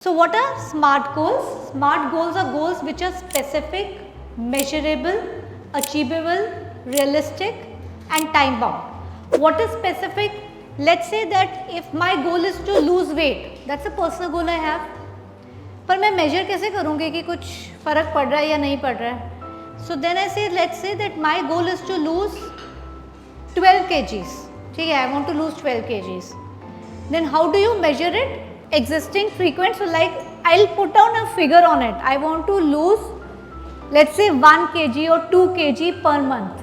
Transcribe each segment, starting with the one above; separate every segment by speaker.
Speaker 1: So what are SMART goals? SMART goals are goals which are specific, measurable, achievable, realistic and time bound. What is specific? Let's say that if my goal is to lose weight, that's a personal goal I have. पर मैं measure कैसे करूँगी कि कुछ फर्क पड़ रहा है या नहीं पड़ रहा है? So then I say, let's say that my goal is to lose 12 kgs. ठीक है, I want to lose 12 kgs. Then how do you measure it? Existing frequent, so like I'll put down a figure on it. I want to lose, let's say 1 kg or 2 kg per month.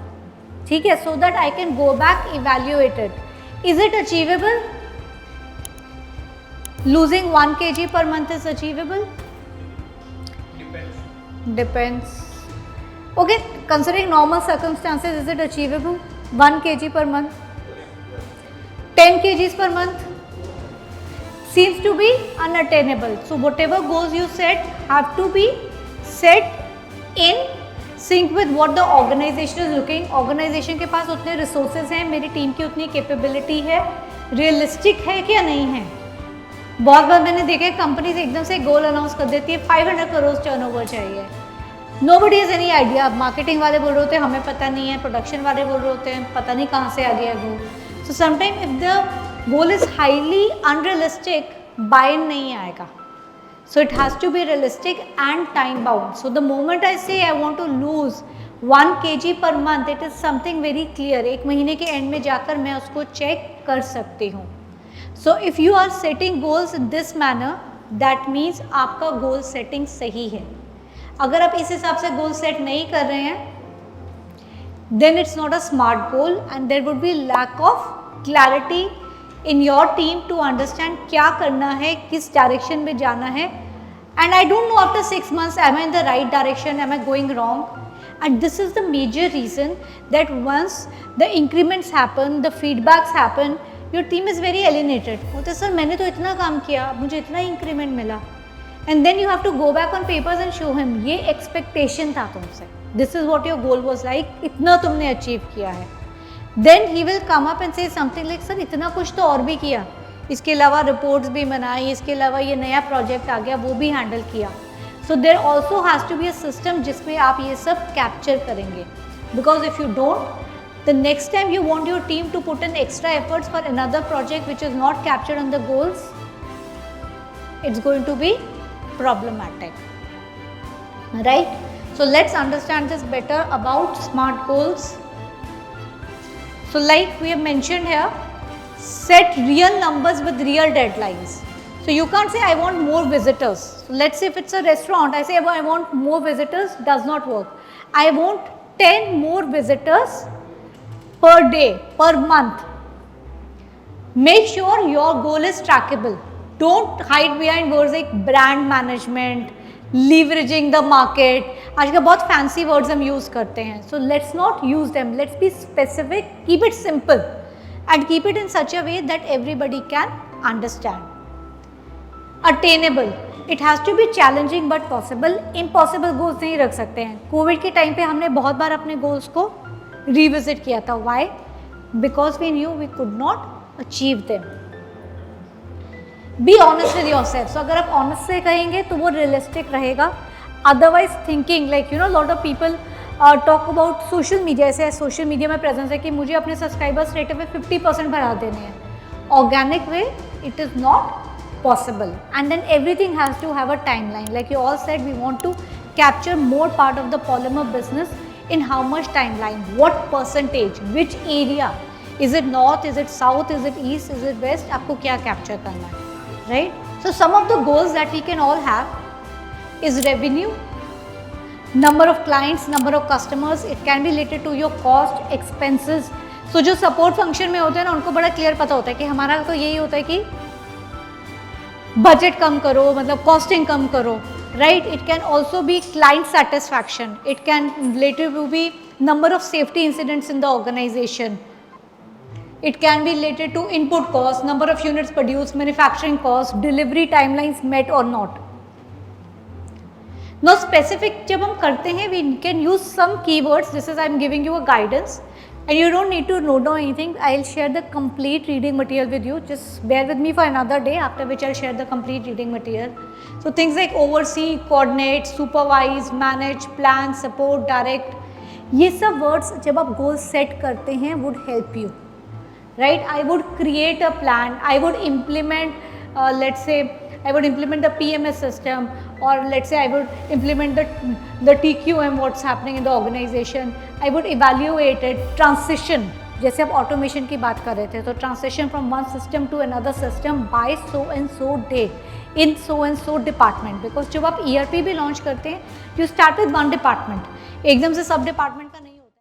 Speaker 1: ठीक है, so that I can go back, evaluate it. Is it achievable? Losing 1 kg per month is achievable? Depends. Okay, considering normal circumstances, is it achievable? 1 kg per month? 10 kgs per month? Seems to be unattainable. So whatever goals you set have to be set in sync with what the organization is looking. Organization के पास उतने resources हैं, मेरी team की उतनी capability है, realistic है क्या नहीं है. बहुत बार मैंने देखा है कंपनीज एकदम से गोल अनाउंस कर देती है 500 करोड़ टर्नओवर चाहिए. Nobody has any idea. Marketing वाले बोल रहे होते हैं हमें पता नहीं है, प्रोडक्शन वाले बोल रहे होते हैं पता नहीं कहाँ से आ गया गोल. So sometimes if the goal is highly unrealistic, buy-in नहीं आएगा. So it has to be realistic and time bound. So the moment I say I want to lose 1 kg per month, it is something very clear. एक महीने के end में जाकर मैं उसको check कर सकती हूँ. So if you are setting goals in this manner, that means आपका goal setting सही है. अगर आप इस हिसाब से goal set नहीं कर रहे हैं, then it's not a smart goal and there would be lack of clarity in your team to understand क्या करना है, किस direction में जाना है. And I don't know after 6 months am I in the right direction, am I going wrong? And this is the major reason that once the increments happen, the feedbacks happen, your team is very alienated. बोलते sir मैंने तो इतना काम किया, मुझे इतना increment मिला. And then you have to go back on papers and show him ये expectation था तुमसे. This is what your goal was like, इतना तुमने achieve किया है. Then he will come up and say something like sir इतना कुछ तो और भी किया, इसके अलावा रिपोर्ट्स भी बनाई, इसके अलावा ये नया प्रोजेक्ट आ गया वो भी हैंडल किया. So there also has to be a system जिसमें आप ये सब कैप्चर करेंगे. Because if you don't, the next time you want your team to put in extra efforts for another project which is not captured on the goals, it's going to be problematic, right? So let's understand this better about SMART goals. So like we have mentioned here, set real numbers with real deadlines. So you can't say I want more visitors. So let's say if it's a restaurant, I say I want more visitors, does not work. I want 10 more visitors per day, per month. Make sure your goal is trackable. Don't hide behind words like brand management, leveraging the market. आज का बहुत fancy words हम use करते हैं. So let's not use them. Let's be specific. Keep it simple and keep it in such a way that everybody can understand. Attainable. It has to be challenging but possible. Impossible goals नहीं रख सकते हैं. Covid के time पे हमने बहुत बार अपने goals को revisit किया था. Why? Because we knew we could not achieve them. Be honest with yourself. So अगर आप honest से कहेंगे तो वो realistic रहेगा. Otherwise thinking like you know lot of people talk about social media. ऐसे social media में presence है कि मुझे अपने subscribers rate में 50% बढ़ा देने हैं. Organic way it is not possible. And then everything has to have a timeline. Like you all said, we want to capture more part of the polymer business in how much timeline, what percentage, which area. Is it north? Is it south? Is it east? Is it west? आपको क्या capture करना है? Right? So some of the goals that we can all have is revenue, number of clients, number of customers. It can be related to your cost, expenses. So जो support function में होते हैं ना उनको बड़ा clear पता होता है कि हमारा तो यही होता है कि budget कम करो, मतलब costing कम करो, right? It can also be client satisfaction. It can related to be number of safety incidents in the organization. It can be related to input cost, number of units produced, manufacturing cost, delivery timelines met or not. Now specific जब हम करते हैं, we can use some keywords. This is I am giving you a guidance, and you don't need to note down anything. I'll share the complete reading material with you. Just bear with me for another day, after which I'll share the complete reading material. So things like oversee, coordinate, supervise, manage, plan, support, direct, ये सब words जब आप goal set करते हैं would help you, right? I would create a plan, I would implement, let's say I would implement the PMS system, or let's say I would implement the TQM, what's happening in the organization. I would evaluate it. Transition, जैसे आप automation की बात कर रहे थे, तो transition from one system to another system by so and so date in so and so department, because जब आप ERP भी लॉन्च करते हैं, you start with one department, एकदम से सब डिपार्टमेंट